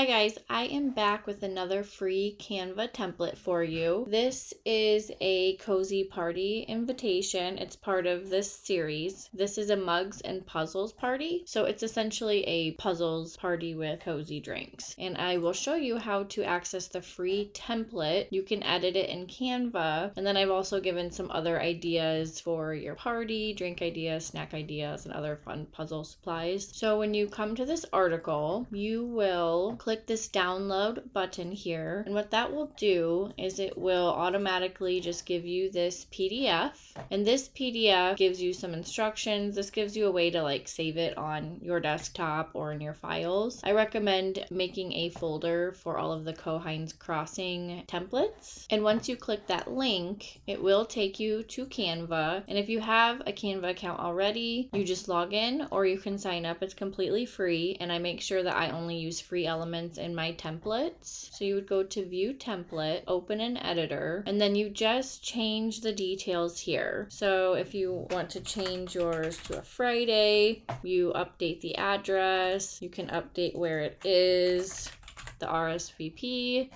Hi guys, I am back with another free Canva template for you. This is a cozy party invitation. It's part of this series. This is a mugs and puzzles party. So it's essentially a puzzles party with cozy drinks. And I will show you how to access the free template. You can edit it in Canva. And then I've also given some other ideas for your party, drink ideas, snack ideas, and other fun puzzle supplies. So when you come to this article, you will click this download button here, and what that will do is it will automatically just give you this PDF, and this PDF gives you some instructions. This gives you a way to save it on your desktop or in your files. I recommend making a folder for all of the Cohines Crossing templates, and once you click that link, it will take you to Canva. And if you have a Canva account already, you just log in or you can sign up. It's completely free, and I make sure that I only use free elements in my templates. So you would go to view template, open an editor, and then you just change the details here. So if you want to change yours to a Friday, you update the address, you can update where it is, the RSVP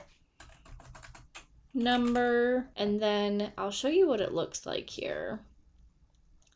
number, and then I'll show you what it looks like here.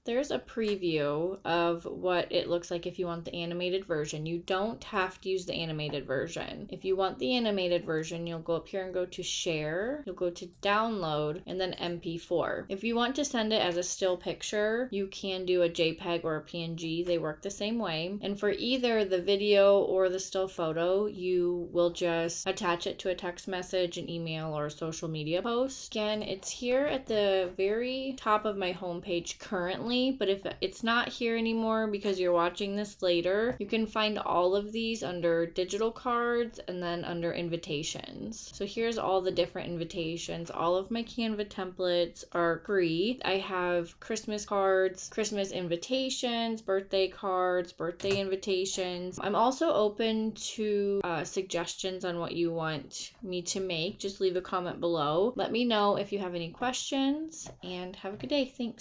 There's a preview of what it looks like if you want the animated version. You don't have to use the animated version. If you want the animated version, you'll go up here and go to share. You'll go to download and then MP4. If you want to send it as a still picture, you can do a JPEG or a PNG. They work the same way. And for either the video or the still photo, you will just attach it to a text message, an email, or a social media post. Again, it's here at the very top of my homepage currently. But if it's not here anymore because you're watching this later, you can find all of these under digital cards and then under invitations. So here's all the different invitations. All of my Canva templates are free. I have Christmas cards, Christmas invitations, birthday cards, birthday invitations. I'm also open to suggestions on what you want me to make. Just leave a comment below. Let me know if you have any questions, and have a good day. Thanks.